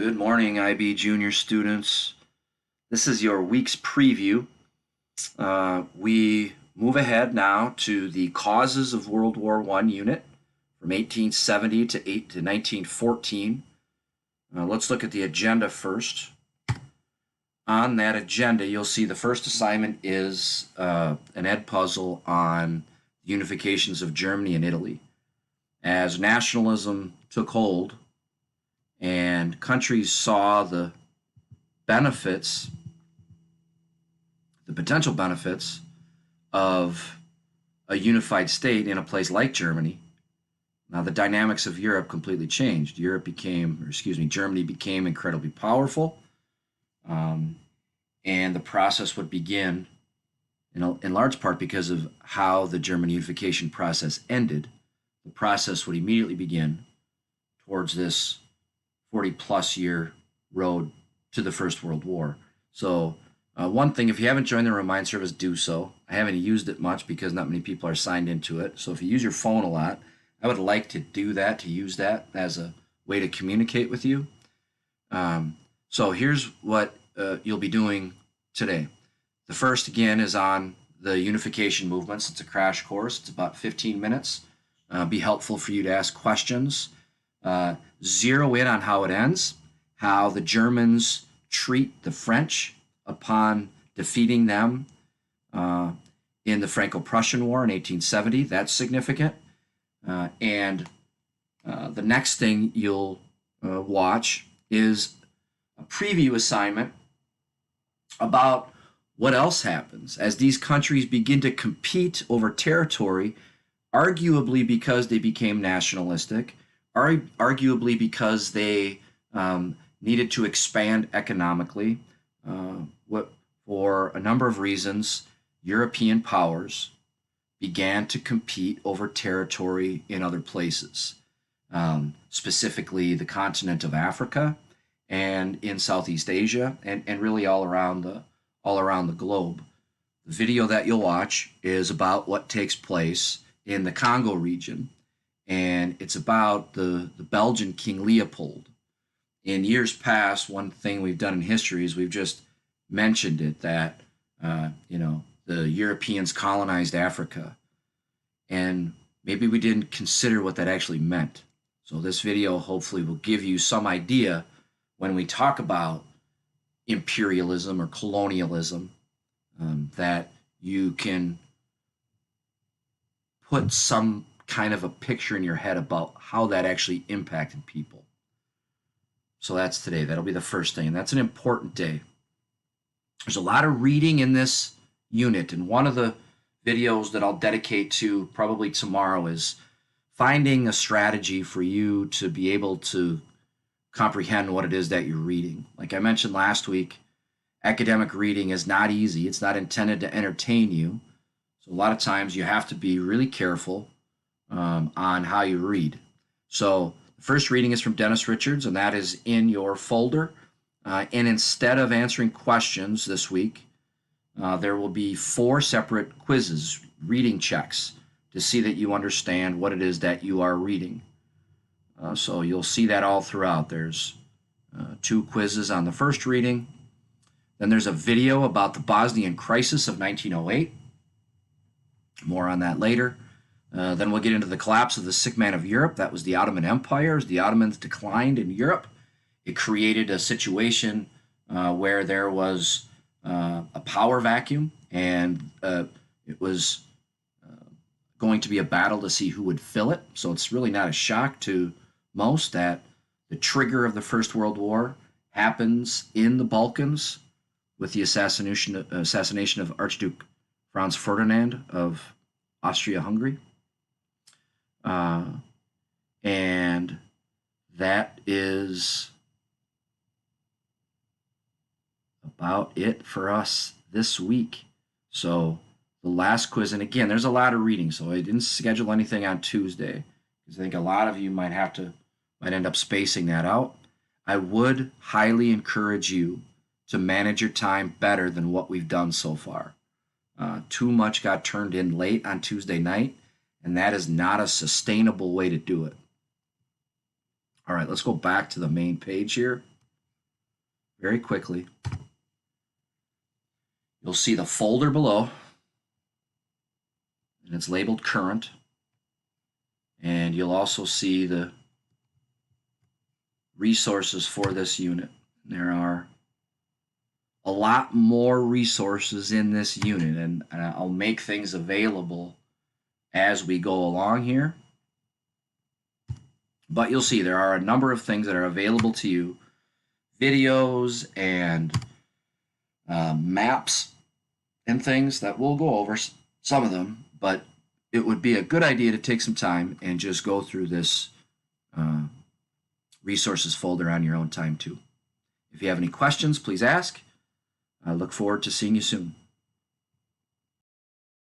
Good morning, IB junior students. This is your week's preview. We move ahead now to the Causes of World War I unit from 1870 to 1914. Let's look at the agenda first. On that agenda, you'll see the first assignment is an ed puzzle on the unifications of Germany and Italy. As nationalism took hold, and countries saw the benefits, the potential benefits of a unified state in a place like Germany. Now the dynamics of Europe completely changed. Germany became incredibly powerful, and the process would begin in large part because of how the German unification process ended. The process would immediately begin towards this 40-plus year road to the First World War. So one thing, if you haven't joined the Remind service, do so. I haven't used it much because not many people are signed into it. So if you use your phone a lot, I would like to do that, to use that as a way to communicate with you. So here's what you'll be doing today. The first, again, is on the unification movements. It's a crash course. It's about 15 minutes. Be helpful for you to ask questions. Zero in on how it ends, how the Germans treat the French upon defeating them in the Franco-Prussian War in 1870. That's significant. And the next thing you'll watch is a preview assignment about what else happens as these countries begin to compete over territory, arguably because they became nationalistic, arguably because they needed to expand economically. For a number of reasons, European powers began to compete over territory in other places, specifically the continent of Africa and in Southeast Asia, and really all around the globe. The video that you'll watch is about what takes place in the Congo region, and it's about the Belgian King Leopold. In years past, one thing we've done in history is we've just mentioned it, that the Europeans colonized Africa, and maybe we didn't consider what that actually meant. So this video hopefully will give you some idea when we talk about imperialism or colonialism, that you can put some kind of a picture in your head about how that actually impacted people. So that's today. That'll be the first thing, and that's an important day. There's a lot of reading in this unit, and one of the videos that I'll dedicate to probably tomorrow is finding a strategy for you to be able to comprehend what it is that you're reading. Like I mentioned last week, academic reading is not easy. It's not intended to entertain you. So a lot of times you have to be really careful on how you read. So the first reading is from Dennis Richards, and that is in your folder. And instead of answering questions this week, there will be 4 separate quizzes, reading checks, to see that you understand what it is that you are reading. So you'll see that all throughout. There's 2 quizzes on the first reading. Then there's a video about the Bosnian crisis of 1908. More on that later. Then we'll get into the collapse of the sick man of Europe. That was the Ottoman Empire. As the Ottomans declined in Europe, it created a situation where there was a power vacuum, and it was going to be a battle to see who would fill it. So it's really not a shock to most that the trigger of the First World War happens in the Balkans with the assassination of Archduke Franz Ferdinand of Austria-Hungary. And that is about it for us this week. So the last quiz, and again, there's a lot of reading, so I didn't schedule anything on Tuesday because I think a lot of you might end up spacing that out. I would highly encourage you to manage your time better than what we've done so far. Too much got turned in late on Tuesday night, and that is not a sustainable way to do it. All right, let's go back to the main page here. very quickly. You'll see the folder below, and it's labeled current. And you'll also see the resources for this unit. There are a lot more resources in this unit, and I'll make things available as we go along here. But you'll see there are a number of things that are available to you, videos and maps and things that we'll go over some of them, but it would be a good idea to take some time and just go through this resources folder on your own time too. If you have any questions, please ask. I look forward to seeing you soon.